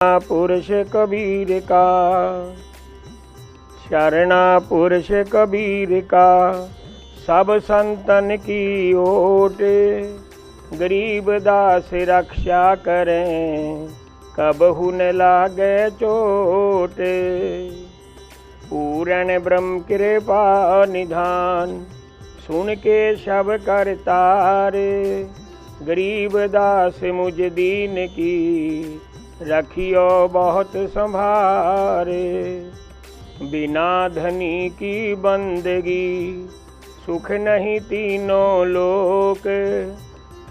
पुरुष कबीर का, शरणा पुरुष कबीर का, सब संतन की ओट। गरीब दास रक्षा करें, कबहु न लागे चोट। पूर्ण ब्रह्म कृपा निधान, सुन के सब करतारे। गरीब दास मुझ दीन की, रखियो बहुत संभारे। बिना धनी की बंदगी, सुख नहीं तीनों लोक।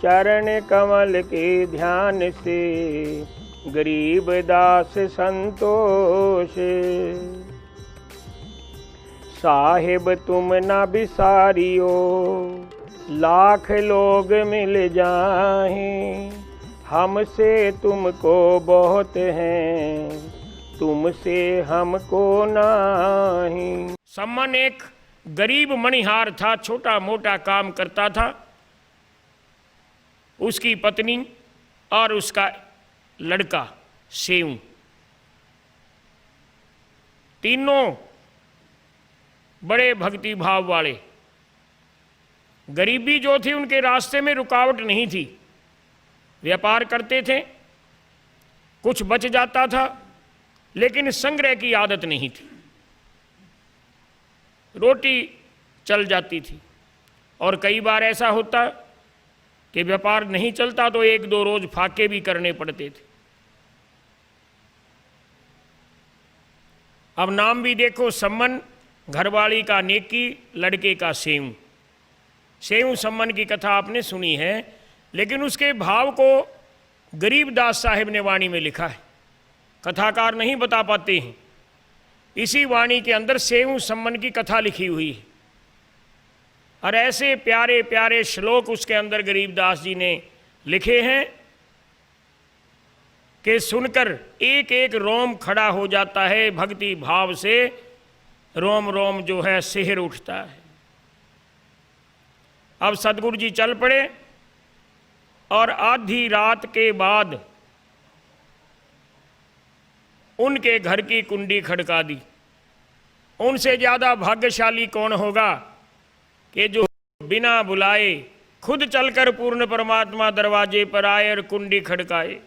चरण कमल के ध्यान से, गरीब दास संतोष। साहिब तुम न बिसारियो, लाख लोग मिल जाएं। हमसे तुमको बहुत हैं, तुमसे हमको नहीं। सम्मन एक गरीब मणिहार था, छोटा मोटा काम करता था। उसकी पत्नी और उसका लड़का सेऊ, तीनों बड़े भक्ति भाव वाले। गरीबी जो थी उनके रास्ते में रुकावट नहीं थी। व्यापार करते थे, कुछ बच जाता था, लेकिन संग्रह की आदत नहीं थी। रोटी चल जाती थी। और कई बार ऐसा होता कि व्यापार नहीं चलता तो एक दो रोज फाके भी करने पड़ते थे। अब नाम भी देखो, सम्मन घरवाली का नेकी, लड़के का सेऊ। सेऊ सम्मन की कथा आपने सुनी है, लेकिन उसके भाव को गरीबदास साहिब ने वाणी में लिखा है। कथाकार नहीं बता पाते हैं। इसी वाणी के अंदर सेऊ सम्मन की कथा लिखी हुई है। और ऐसे प्यारे प्यारे श्लोक उसके अंदर गरीबदास जी ने लिखे हैं कि सुनकर एक एक रोम खड़ा हो जाता है। भक्ति भाव से रोम रोम जो है सिहर उठता है। अब सदगुरु जी चल पड़े और आधी रात के बाद उनके घर की कुंडी खड़का दी। उनसे ज़्यादा भाग्यशाली कौन होगा कि जो बिना बुलाए खुद चलकर पूर्ण परमात्मा दरवाजे पर आए और कुंडी खड़काए।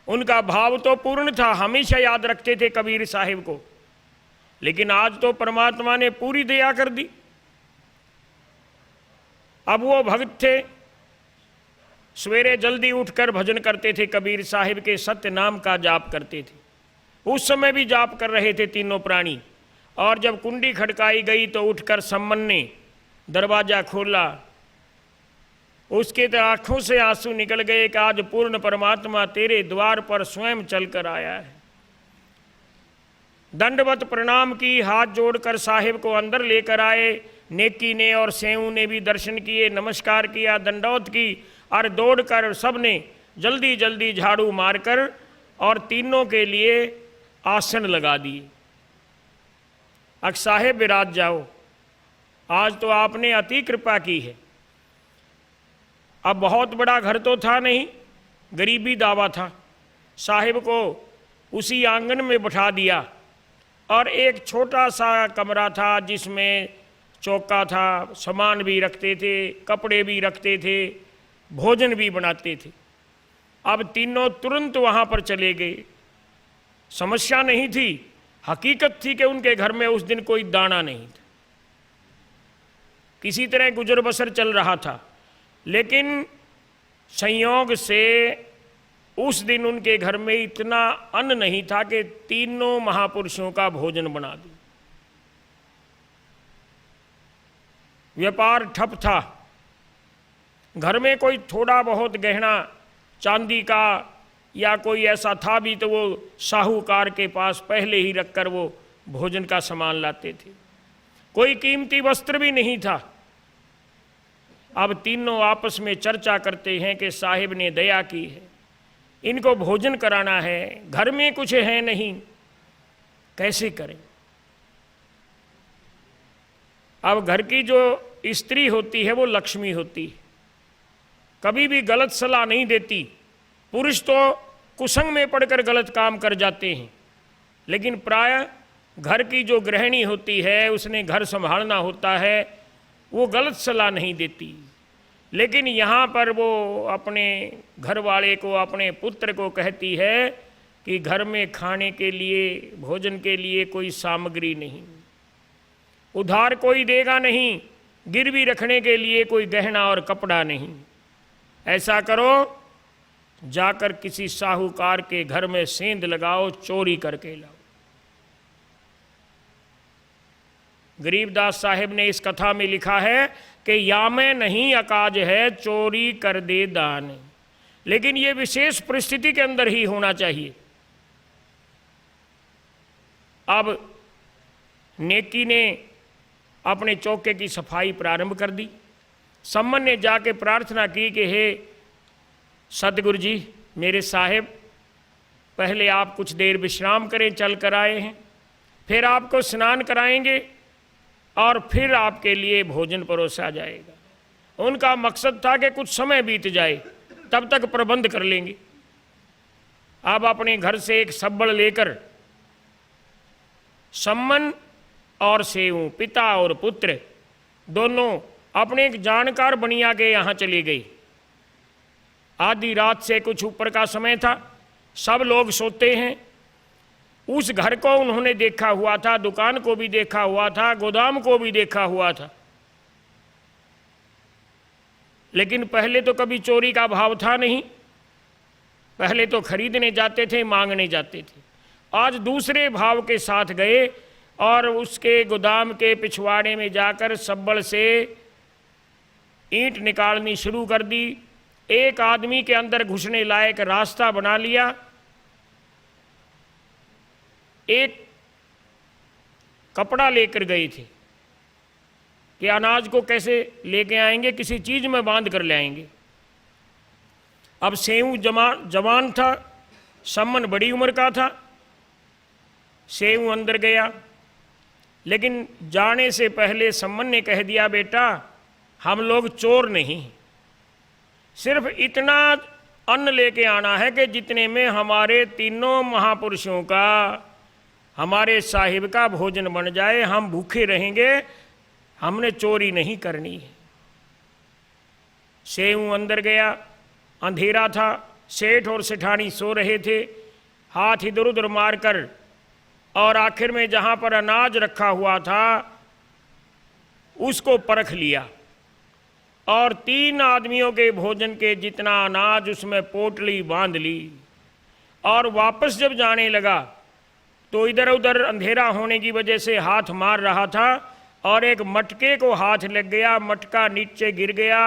उनका भाव तो पूर्ण था, हमेशा याद रखते थे कबीर साहिब को, लेकिन आज तो परमात्मा ने पूरी दया कर दी। अब वो भक्त थे, सवेरे जल्दी उठकर भजन करते थे, कबीर साहिब के सत्य नाम का जाप करते थे। उस समय भी जाप कर रहे थे तीनों प्राणी। और जब कुंडी खड़काई गई तो उठकर सम्मन ने दरवाजा खोला। उसके तो आंखों से आंसू निकल गए कि आज पूर्ण परमात्मा तेरे द्वार पर स्वयं चलकर आया है। दंडवत प्रणाम की, हाथ जोड़कर साहिब को अंदर लेकर आए। नेकी ने और सेऊ ने भी दर्शन किए, नमस्कार किया, दंडौत की, और दौड़कर सबने जल्दी जल्दी झाड़ू मारकर और तीनों के लिए आसन लगा दिए। अब साहेब विराज जाओ, आज तो आपने अति कृपा की है। अब बहुत बड़ा घर तो था नहीं, गरीबी दावा था। साहिब को उसी आंगन में बिठा दिया और एक छोटा सा कमरा था जिसमें चौका था, सामान भी रखते थे, कपड़े भी रखते थे, भोजन भी बनाते थे। अब तीनों तुरंत वहाँ पर चले गए। समस्या नहीं थी, हकीकत थी कि उनके घर में उस दिन कोई दाना नहीं था। किसी तरह गुजर बसर चल रहा था, लेकिन संयोग से उस दिन उनके घर में इतना अन्न नहीं था कि तीनों महापुरुषों का भोजन बना दे। व्यापार ठप था। घर में कोई थोड़ा बहुत गहना चांदी का या कोई ऐसा था भी तो वो साहूकार के पास पहले ही रखकर वो भोजन का सामान लाते थे। कोई कीमती वस्त्र भी नहीं था। अब तीनों आपस में चर्चा करते हैं कि साहिब ने दया की है, इनको भोजन कराना है, घर में कुछ है नहीं, कैसे करें। अब घर की जो स्त्री होती है वो लक्ष्मी होती है, कभी भी गलत सलाह नहीं देती। पुरुष तो कुसंग में पड़कर गलत काम कर जाते हैं। लेकिन प्राय घर की जो गृहिणी होती है, उसने घर संभालना होता है, वो गलत सलाह नहीं देती। लेकिन यहाँ पर वो अपने घर वाले को, अपने पुत्र को कहती है कि घर में खाने के लिए, भोजन के लिए कोई सामग्री नहीं, उधार कोई देगा नहीं, गिरवी रखने के लिए कोई गहना और कपड़ा नहीं। ऐसा करो, जाकर किसी साहूकार के घर में सेंध लगाओ, चोरी करके लाओ। गरीबदास साहिब ने इस कथा में लिखा है कि या में नहीं अकाज है, चोरी कर दे दान। लेकिन ये विशेष परिस्थिति के अंदर ही होना चाहिए। अब नेकी ने अपने चौके की सफाई प्रारंभ कर दी। सम्मन ने जाके प्रार्थना की कि हे सतगुरु जी, मेरे साहिब, पहले आप कुछ देर विश्राम करें, चल कर आए हैं, फिर आपको स्नान कराएंगे और फिर आपके लिए भोजन परोसा जाएगा। उनका मकसद था कि कुछ समय बीत जाए, तब तक प्रबंध कर लेंगे। अब अपने घर से एक सब्बड़ लेकर सम्मन और सेऊ, पिता और पुत्र, दोनों अपने एक जानकार बनिया के यहाँ चले गए। आधी रात से कुछ ऊपर का समय था, सब लोग सोते हैं। उस घर को उन्होंने देखा हुआ था, दुकान को भी देखा हुआ था, गोदाम को भी देखा हुआ था। लेकिन पहले तो कभी चोरी का भाव था नहीं, पहले तो खरीदने जाते थे, मांगने जाते थे। आज दूसरे भाव के साथ गए और उसके गोदाम के पिछवाड़े में जाकर सब्बड़ से ईंट निकालनी शुरू कर दी। एक आदमी के अंदर घुसने लायक रास्ता बना लिया। एक कपड़ा लेकर गए थे कि अनाज को कैसे लेके आएंगे, किसी चीज में बांध कर ले आएंगे। अब सेऊ जवान था, सम्मन बड़ी उम्र का था। सेऊ अंदर गया, लेकिन जाने से पहले सम्मन ने कह दिया, बेटा हम लोग चोर नहीं, सिर्फ इतना अन्न लेके आना है कि जितने में हमारे तीनों महापुरुषों का, हमारे साहिब का भोजन बन जाए, हम भूखे रहेंगे, हमने चोरी नहीं करनी है। सेऊ अंदर गया, अंधेरा था, सेठ और सेठानी सो रहे थे, हाथ इधर उधर मारकर, और आखिर में जहाँ पर अनाज रखा हुआ था उसको परख लिया और 3 आदमियों के भोजन के जितना अनाज उसमें पोटली बांध ली। और वापस जब जाने लगा तो इधर उधर अंधेरा होने की वजह से हाथ मार रहा था और एक मटके को हाथ लग गया, मटका नीचे गिर गया।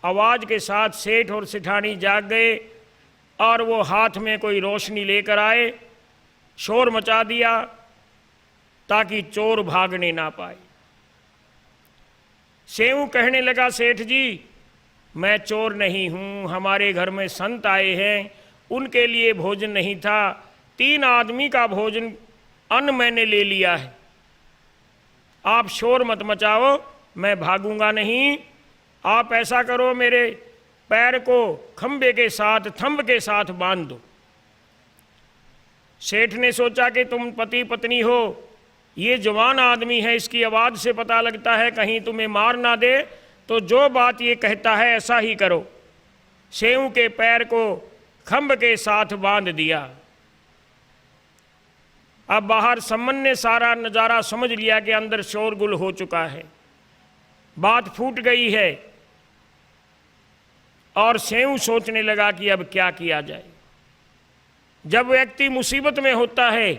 आवाज़ के साथ सेठ और सेठानी जाग गए और वो हाथ में कोई रोशनी लेकर आए, शोर मचा दिया ताकि चोर भागने ना पाए। सेऊ कहने लगा, सेठ जी मैं चोर नहीं हूँ, हमारे घर में संत आए हैं, उनके लिए भोजन नहीं था, 3 आदमी का भोजन अन्न मैंने ले लिया है, आप शोर मत मचाओ, मैं भागूंगा नहीं। आप ऐसा करो, मेरे पैर को खंबे के साथ, थंब के साथ बांध दो। सेठ ने सोचा कि तुम पति पत्नी हो, ये जवान आदमी है, इसकी आवाज़ से पता लगता है कहीं तुम्हें मार ना दे, तो जो बात ये कहता है ऐसा ही करो। सेऊ के पैर को खंब के साथ बांध दिया। अब बाहर सम्मन ने सारा नज़ारा समझ लिया कि अंदर शोरगुल हो चुका है, बात फूट गई है, और सेऊ सोचने लगा कि अब क्या किया जाए। जब व्यक्ति मुसीबत में होता है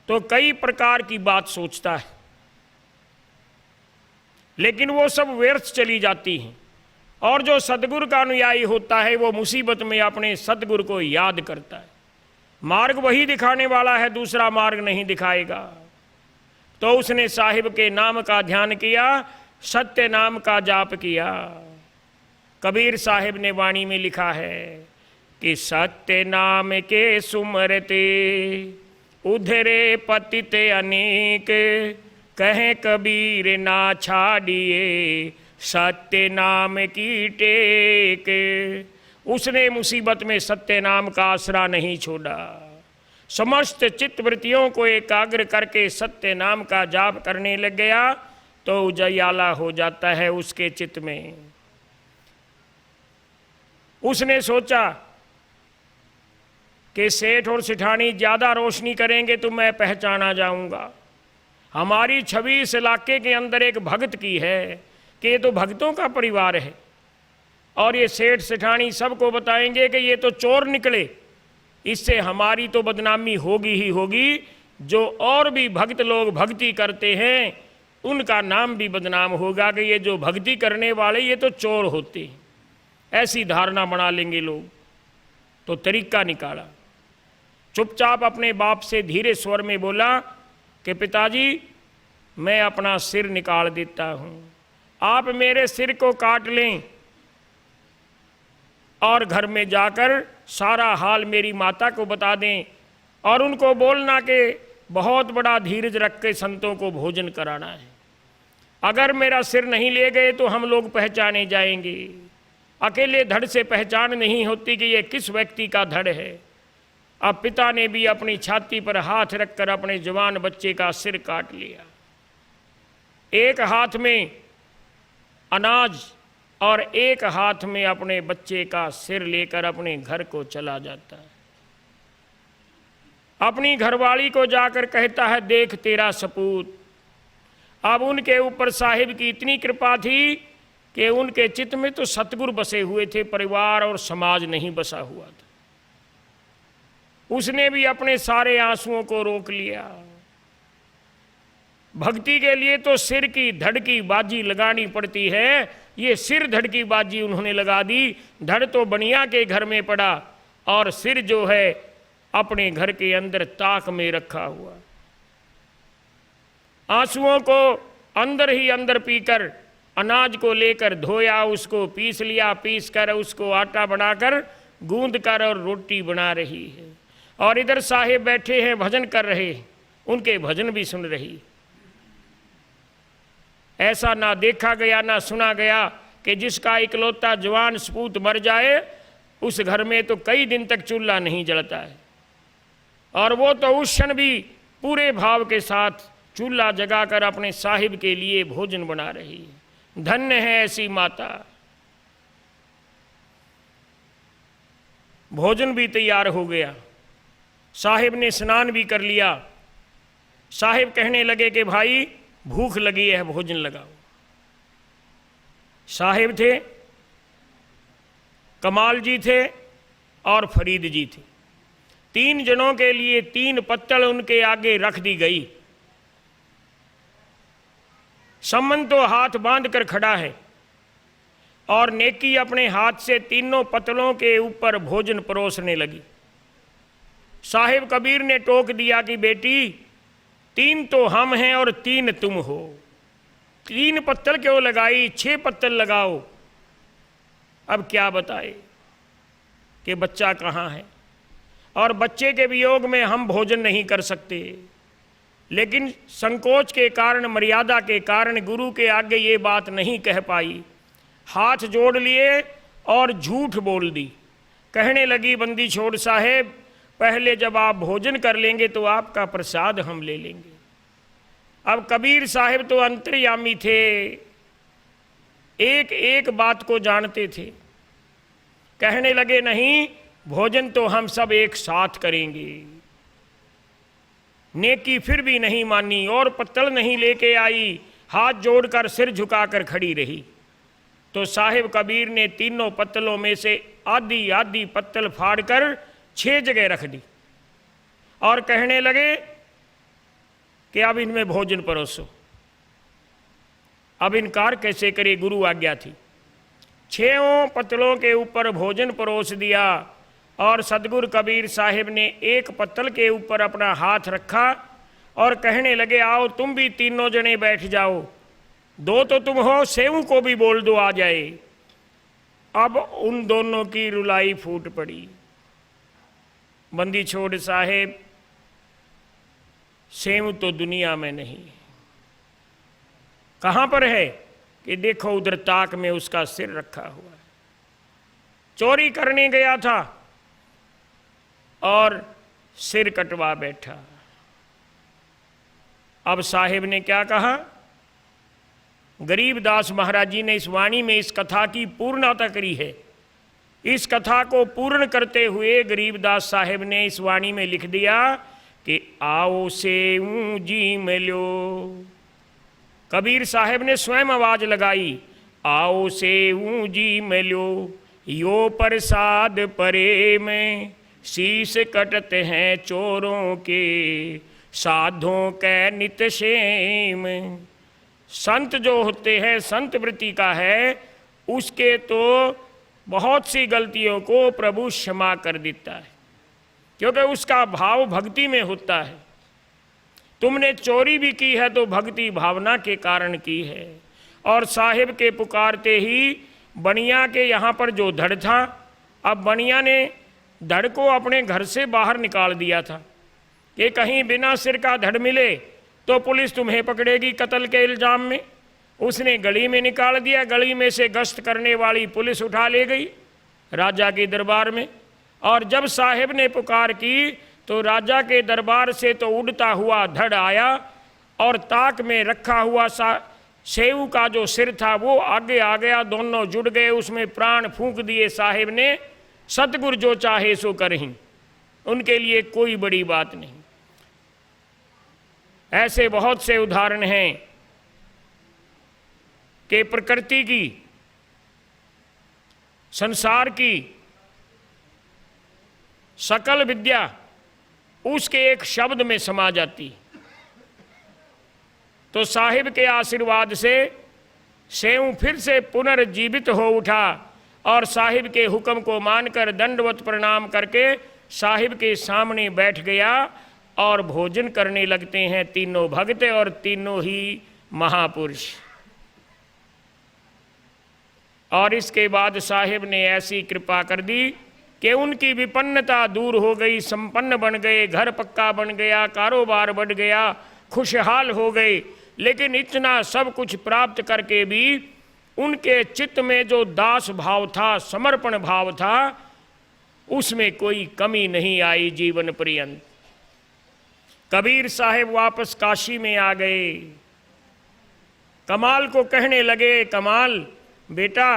तो कई प्रकार की बात सोचता है, लेकिन वो सब व्यर्थ चली जाती हैं। और जो सतगुरु का अनुयायी होता है वो मुसीबत में अपने सतगुरु को याद करता है। मार्ग वही दिखाने वाला है, दूसरा मार्ग नहीं दिखाएगा। तो उसने साहिब के नाम का ध्यान किया, सत्य नाम का जाप किया। कबीर साहिब ने वाणी में लिखा है कि सत्य नाम के सुमरते उधरे पतित अनेक, कहें कबीर ना छाड़िए सत्य नाम की टेक। उसने मुसीबत में सत्य नाम का आसरा नहीं छोड़ा। समस्त चित्तवृत्तियों को एकाग्र करके सत्य नाम का जाप करने लग गया तो उजाला हो जाता है उसके चित्त में। उसने सोचा कि सेठ और सिठानी ज़्यादा रोशनी करेंगे तो मैं पहचाना जाऊंगा। हमारी छवि इस इलाके के अंदर एक भक्त की है कि ये तो भक्तों का परिवार है, और ये सेठ सिठानी सबको बताएंगे कि ये तो चोर निकले। इससे हमारी तो बदनामी होगी ही होगी। जो और भी भक्त लोग भक्ति करते हैं उनका नाम भी बदनाम होगा कि ये जो भक्ति करने वाले ये तो चोर होते हैं। ऐसी धारणा बना लेंगे लोग। तो तरीका निकाला। चुपचाप अपने बाप से धीरे स्वर में बोला कि पिताजी, मैं अपना सिर निकाल देता हूँ, आप मेरे सिर को काट लें और घर में जाकर सारा हाल मेरी माता को बता दें और उनको बोलना कि बहुत बड़ा धीरज रख के संतों को भोजन कराना है। अगर मेरा सिर नहीं ले गए तो हम लोग पहचाने जाएंगे। अकेले धड़ से पहचान नहीं होती कि ये किस व्यक्ति का धड़ है। अब पिता ने भी अपनी छाती पर हाथ रखकर अपने जवान बच्चे का सिर काट लिया। एक हाथ में अनाज और एक हाथ में अपने बच्चे का सिर लेकर अपने घर को चला जाता है। अपनी घरवाली को जाकर कहता है, देख तेरा सपूत। अब उनके ऊपर साहिब की इतनी कृपा थी कि उनके चित्त में तो सतगुरु बसे हुए थे, परिवार और समाज नहीं बसा हुआ था। उसने भी अपने सारे आंसुओं को रोक लिया। भक्ति के लिए तो सिर की धड़ की बाजी लगानी पड़ती है। ये सिर धड़ की बाजी उन्होंने लगा दी। धड़ तो बनिया के घर में पड़ा और सिर जो है अपने घर के अंदर ताक में रखा हुआ। आंसुओं को अंदर ही अंदर पीकर अनाज को लेकर धोया, उसको पीस लिया, पीस कर उसको आटा बनाकर गूंद कर और रोटी बना रही है। और इधर साहेब बैठे हैं भजन कर रहे, उनके भजन भी सुन रही। ऐसा ना देखा गया ना सुना गया कि जिसका इकलौता जवान सपूत मर जाए उस घर में तो कई दिन तक चूल्हा नहीं जलता है। और वो तो उस क्षण भी पूरे भाव के साथ चूल्हा जगाकर अपने साहिब के लिए भोजन बना रही है। धन्य है ऐसी माता। भोजन भी तैयार हो गया। साहिब ने स्नान भी कर लिया। साहिब कहने लगे कि भाई भूख लगी है, भोजन लगाओ। साहिब थे, कमाल जी थे और फरीद जी थे। 3 जनों के लिए 3 पत्तल उनके आगे रख दी गई। सम्मन तो हाथ बांध कर खड़ा है और नेकी अपने हाथ से तीनों पत्तलों के ऊपर भोजन परोसने लगी। साहिब कबीर ने टोक दिया कि बेटी 3 तो हम हैं और 3 तुम हो। 3 पत्तल क्यों लगाई, 6 पत्तल लगाओ। अब क्या बताए कि बच्चा कहाँ है और बच्चे के वियोग में हम भोजन नहीं कर सकते। लेकिन संकोच के कारण, मर्यादा के कारण गुरु के आगे ये बात नहीं कह पाई। हाथ जोड़ लिए और झूठ बोल दी। कहने लगी, बंदी छोड़ साहेब, पहले जब आप भोजन कर लेंगे तो आपका प्रसाद हम ले लेंगे। अब कबीर साहिब तो अंतर्यामी थे, एक एक बात को जानते थे। कहने लगे, नहीं, भोजन तो हम सब एक साथ करेंगे। नेकी फिर भी नहीं मानी और पत्तल नहीं लेके आई। हाथ जोड़कर सिर झुकाकर खड़ी रही। तो साहिब कबीर ने तीनों पत्तलों में से आधी आधी पत्तल फाड़कर 6 जगह रख दी और कहने लगे कि अब इनमें भोजन परोसो। अब इनकार कैसे करे, गुरु आज्ञा थी। 6 पत्तलों के ऊपर भोजन परोस दिया और सदगुरु कबीर साहिब ने एक पत्तल के ऊपर अपना हाथ रखा और कहने लगे, आओ तुम भी तीनों जने बैठ जाओ। 2 तो तुम हो, सेऊ को भी बोल दो आ जाए। अब उन दोनों की रुलाई फूट पड़ी। बंदी छोड़ साहेब, सेऊ तो दुनिया में नहीं, कहाँ पर है कि देखो उधर ताक में उसका सिर रखा हुआ है। चोरी करने गया था और सिर कटवा बैठा। अब साहिब ने क्या कहा? गरीबदास महाराज जी ने इस वाणी में इस कथा की पूर्णता करी है। इस कथा को पूर्ण करते हुए गरीबदास साहिब ने इस वाणी में लिख दिया कि आओ सेऊ जी मिलो। कबीर साहिब ने स्वयं आवाज लगाई, आओ सेऊ जी मिलो, यो प्रसाद परे में शीश कटते हैं चोरों के, साधों के नित शेम। संत जो होते हैं, संत वृत्ति का है, उसके तो बहुत सी गलतियों को प्रभु क्षमा कर देता है, क्योंकि उसका भाव भक्ति में होता है। तुमने चोरी भी की है तो भक्ति भावना के कारण की है। और साहिब के पुकारते ही बनिया के यहाँ पर जो धड़ था, अब बनिया ने धड़ को अपने घर से बाहर निकाल दिया था कि कहीं बिना सिर का धड़ मिले तो पुलिस तुम्हें पकड़ेगी कत्ल के इल्जाम में। उसने गली में निकाल दिया, गली में से गश्त करने वाली पुलिस उठा ले गई राजा के दरबार में। और जब साहिब ने पुकार की तो राजा के दरबार से तो उड़ता हुआ धड़ आया और ताक में रखा हुआ सेऊ का जो सिर था वो आगे आ गया, दोनों जुड़ गए, उसमें प्राण फूंक दिए साहिब ने। सतगुरु जो चाहे सो करहीं, उनके लिए कोई बड़ी बात नहीं। ऐसे बहुत से उदाहरण हैं कि प्रकृति की, संसार की सकल विद्या उसके एक शब्द में समा जाती। तो साहिब के आशीर्वाद से सेऊ फिर से पुनर्जीवित हो उठा और साहिब के हुक्म को मानकर दंडवत प्रणाम करके साहिब के सामने बैठ गया और भोजन करने लगते हैं तीनों भक्त और तीनों ही महापुरुष। और इसके बाद साहिब ने ऐसी कृपा कर दी कि उनकी विपन्नता दूर हो गई, संपन्न बन गए, घर पक्का बन गया, कारोबार बढ़ गया, खुशहाल हो गए। लेकिन इतना सब कुछ प्राप्त करके भी उनके चित्त में जो दास भाव था, समर्पण भाव था, उसमें कोई कमी नहीं आई जीवन पर्यंत। कबीर साहिब वापस काशी में आ गए। कमाल को कहने लगे, कमाल बेटा,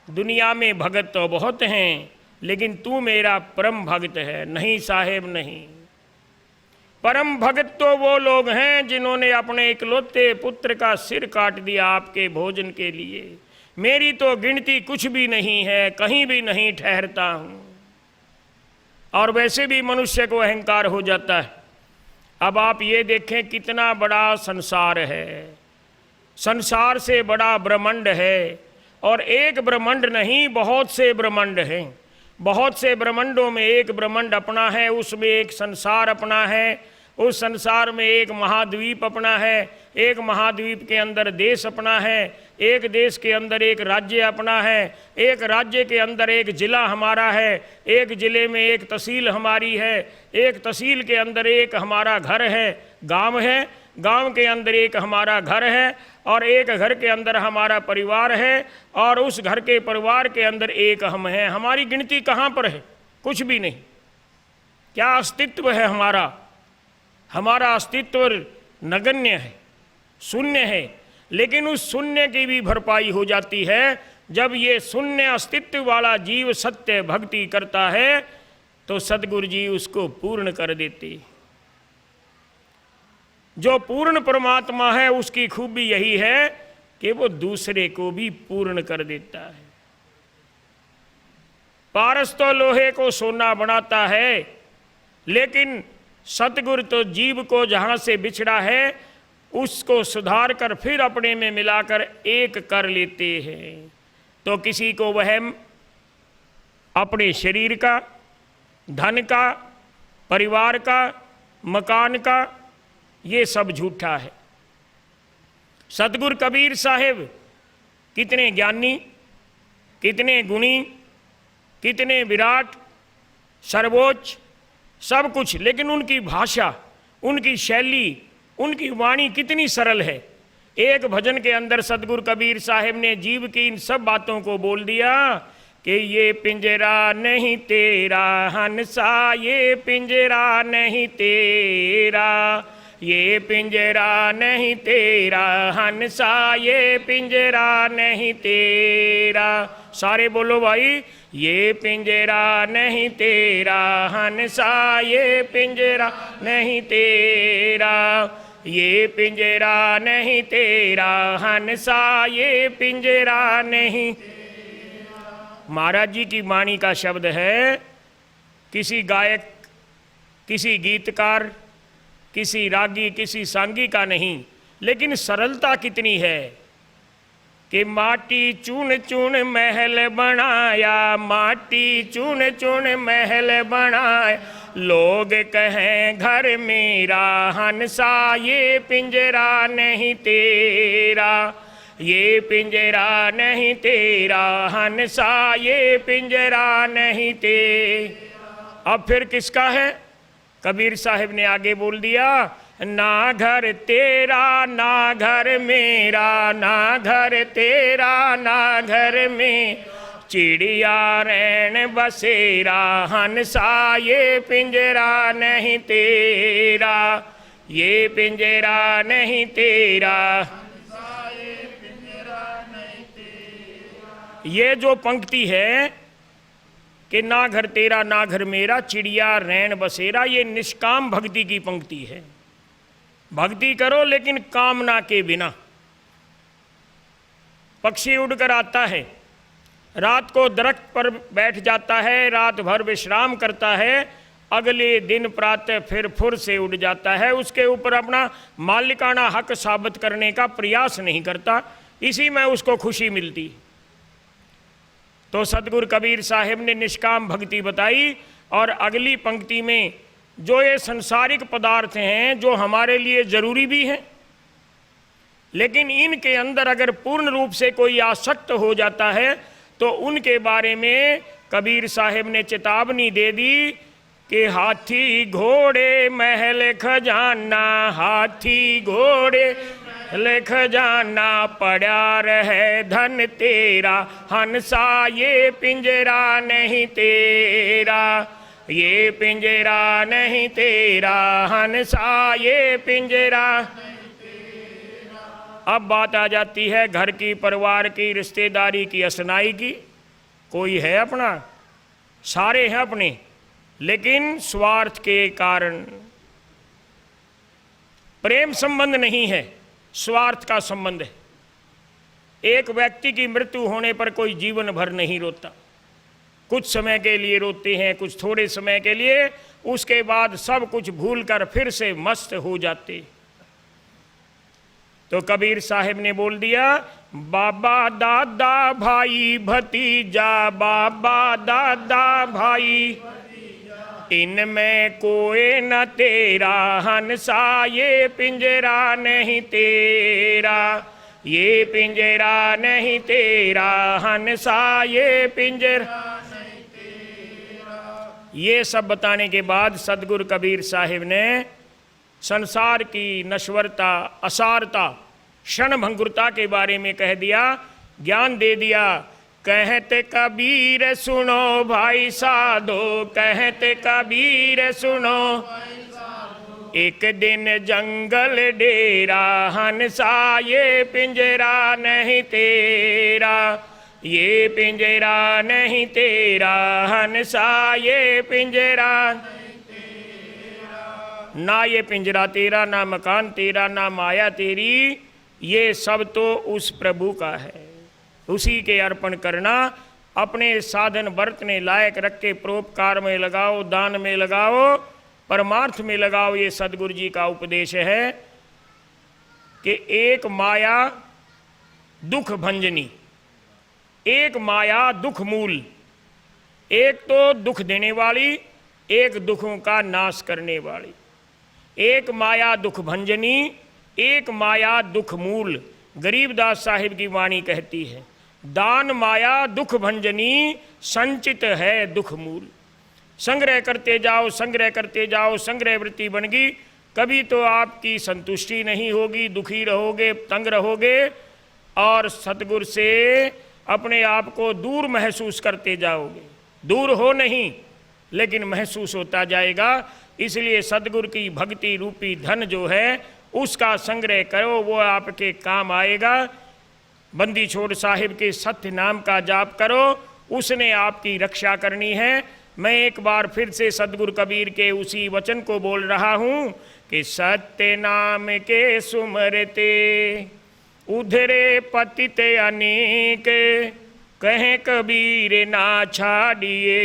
दुनिया में भगत तो बहुत हैं, लेकिन तू मेरा परम भगत है। नहीं साहेब नहीं, परम भगत तो वो लोग हैं जिन्होंने अपने इकलौते पुत्र का सिर काट दिया आपके भोजन के लिए। मेरी तो गिनती कुछ भी नहीं है, कहीं भी नहीं ठहरता हूँ। और वैसे भी मनुष्य को अहंकार हो जाता है। अब आप ये देखें कितना बड़ा संसार है, संसार से बड़ा ब्रह्मांड है। और एक ब्रह्मांड नहीं, बहुत से ब्रह्मांड हैं। बहुत से ब्रह्मांडों में एक ब्रह्मांड अपना है, उसमें एक संसार अपना है, उस संसार में एक महाद्वीप अपना है, एक महाद्वीप के अंदर देश अपना है, एक देश के अंदर एक राज्य अपना है, एक राज्य के अंदर एक जिला हमारा है, एक जिले में एक तहसील हमारी है, एक तहसील के अंदर एक हमारा घर है, गांव है, गांव के अंदर एक हमारा घर है, और एक घर के अंदर हमारा परिवार है, और उस घर के परिवार के अंदर एक हम हैं। हमारी गिनती कहाँ पर है? कुछ भी नहीं। क्या अस्तित्व है हमारा? हमारा अस्तित्व नगण्य है, शून्य है। लेकिन उस शून्य की भी भरपाई हो जाती है जब ये शून्य अस्तित्व वाला जीव सत्य भक्ति करता है, तो सद्गुरु जी उसको पूर्ण कर देते। जो पूर्ण परमात्मा है उसकी खूबी यही है कि वो दूसरे को भी पूर्ण कर देता है। पारस तो लोहे को सोना बनाता है, लेकिन सतगुरु तो जीव को जहाँ से बिछड़ा है उसको सुधार कर फिर अपने में मिलाकर एक कर लेते हैं। तो किसी को वहम अपने शरीर का, धन का, परिवार का, मकान का, ये सब झूठा है। सतगुरु कबीर साहिब कितने ज्ञानी, कितने गुणी, कितने विराट, सर्वोच्च, सब कुछ, लेकिन उनकी भाषा, उनकी शैली, उनकी वाणी कितनी सरल है। एक भजन के अंदर सतगुरु कबीर साहिब ने जीव की इन सब बातों को बोल दिया कि ये पिंजरा नहीं तेरा हंसा, ये पिंजरा नहीं तेरा, ये पिंजरा नहीं तेरा हंसा, ये पिंजरा नहीं तेरा। सारे बोलो भाई, ये पिंजरा नहीं तेरा हंसा, ये पिंजरा नहीं तेरा, ये पिंजरा नहीं तेरा हंसा, ये पिंजरा नहीं। महाराज जी की वाणी का शब्द है, किसी गायक, किसी गीतकार, किसी रागी, किसी सांगी का नहीं, लेकिन सरलता कितनी है कि माटी चून चून महल बनाया, माटी चून चून महल बनाया, लोग कहें घर मेरा हंसा, ये पिंजरा नहीं तेरा, ये पिंजरा नहीं तेरा हंसा, ये पिंजरा नहीं तेरा। अब फिर किसका है? कबीर साहब ने आगे बोल दिया, ना घर तेरा ना घर मेरा, ना घर तेरा ना घर में, चिड़िया रैन बसेरा हंसा, ये पिंजरा नहीं तेरा, ये पिंजरा नहीं तेरा। ये जो पंक्ति है कि ना घर तेरा ना घर मेरा, चिड़िया रैन बसेरा, ये निष्काम भक्ति की पंक्ति है। भक्ति करो लेकिन कामना के बिना। पक्षी उड़कर आता है, रात को दरख्त पर बैठ जाता है, रात भर विश्राम करता है, अगले दिन प्रातः फिर फुर से उड़ जाता है, उसके ऊपर अपना मालिकाना हक साबित करने का प्रयास नहीं करता, इसी में उसको खुशी मिलती। तो सतगुरु कबीर साहिब ने निष्काम भक्ति बताई, और अगली पंक्ति में जो ये संसारिक पदार्थ हैं जो हमारे लिए जरूरी भी हैं, लेकिन इनके अंदर अगर पूर्ण रूप से कोई आसक्त हो जाता है तो उनके बारे में कबीर साहिब ने चेतावनी दे दी कि हाथी घोड़े महल खजाना, हाथी घोड़े लिख जाना, पड़ा रहे धन तेरा हंसा, ये पिंजरा नहीं तेरा, ये पिंजरा नहीं तेरा हंसा, ये पिंजरा। अब बात आ जाती है घर की, परिवार की, रिश्तेदारी की, असनाई की। कोई है अपना? सारे हैं अपने, लेकिन स्वार्थ के कारण प्रेम संबंध नहीं है, स्वार्थ का संबंध है। एक व्यक्ति की मृत्यु होने पर कोई जीवन भर नहीं रोता, कुछ समय के लिए रोते हैं, कुछ थोड़े समय के लिए, उसके बाद सब कुछ भूलकर फिर से मस्त हो जाते। तो कबीर साहिब ने बोल दिया, बाबा दादा भाई भतीजा, बाबा दादा भाई, इनमें कोई न तेरा हंसा, ये पिंजरा नहीं तेरा, ये पिंजरा नहीं तेरा हंसा, ये पिंजरा नहीं तेरा। ये सब बताने के बाद सदगुरु कबीर साहिब ने संसार की नश्वरता, असारता, क्षणभंगुरता के बारे में कह दिया, ज्ञान दे दिया। कहते कबीर सुनो भाई साधो, कहते कबीर सुनो, एक दिन जंगल डेरा हंसा, ये पिंजरा नहीं तेरा, ये पिंजरा नहीं तेरा हंसा, ये पिंजरा नहीं तेरा। ना ये पिंजरा तेरा, ना मकान तेरा, ना माया तेरी, ये सब तो उस प्रभु का है, उसी के अर्पण करना। अपने साधन बरतने लायक रख के परोपकार में लगाओ, दान में लगाओ, परमार्थ में लगाओ। ये सदगुरु जी का उपदेश है कि एक माया दुख भंजनी, एक माया दुख मूल, एक तो दुख देने वाली, एक दुखों का नाश करने वाली। एक माया दुख भंजनी, एक माया दुख मूल। गरीबदास साहिब की वाणी कहती है, दान माया दुख भंजनी, संचित है दुख मूल। संग्रह करते जाओ, संग्रह करते जाओ, संग्रह वृत्ति बन गई, कभी तो आपकी संतुष्टि नहीं होगी, दुखी रहोगे, तंग रहोगे, और सतगुरु से अपने आप को दूर महसूस करते जाओगे। दूर हो नहीं, लेकिन महसूस होता जाएगा। इसलिए सदगुरु की भक्ति रूपी धन जो है उसका संग्रह करो, वो आपके काम आएगा। बंदी छोड़ साहिब के सत्य नाम का जाप करो, उसने आपकी रक्षा करनी है। मैं एक बार फिर से सदगुरु कबीर के उसी वचन को बोल रहा हूँ कि सत्य नाम के सुमरते उधरे पतित अनेक, कहें कबीर ना छाड़िए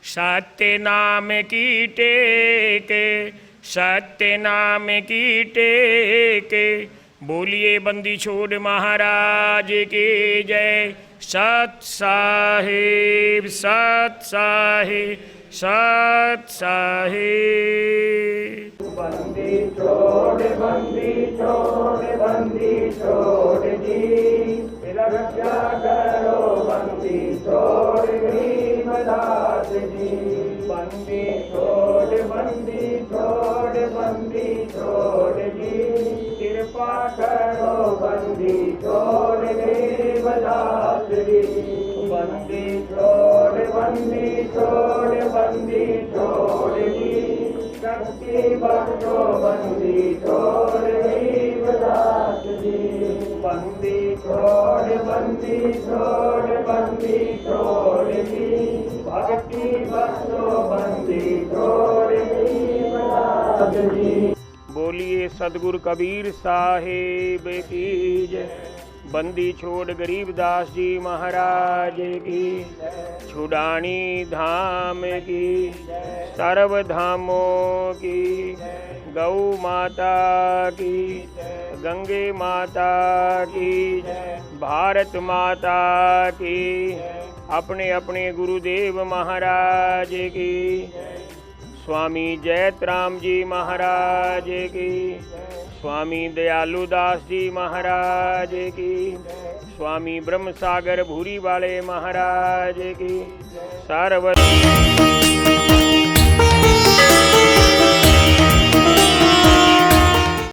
सत्य नाम की टेक, सत्य नाम की टेक। बोलिए बंदी छोड़ महाराज की जय। सत साहिब, सत साहिब, सत साहिब। बंदी छोड़, बंदी छोड़, बंदी छोड़ जी, रक्षा करो बंदी छोड़ गरीबदास जी। बंदी छोड़, बंदी छोड़, बंदी छोड़ जी, कृपा करो बंदी छोड़ गरीबदास जी। बंदी छोड़, बंदी छोड़, बंदी छोड़ जी, शक्ति बख्शो बंदी छोड़ गरीबदास जी। बंदी छोड़, बंदी छोड़, बंदी छोड़ जी, भक्ति बख्शो बंदी छोड़ गरीबदास जी। बोलिए सदगुरु कबीर साहिब की जय। बंदी छोड़ गरीबदास जी महाराज की, छुड़ानी धाम की, सर्व धामों की, गौ माता की, गंगे माता की, भारत माता की, अपने अपने गुरुदेव महाराज की, स्वामी जयतराम जी महाराज की, स्वामी दयालु दास जी महाराज की, स्वामी ब्रह्म सागर भूरी वाले महाराज की, सर्व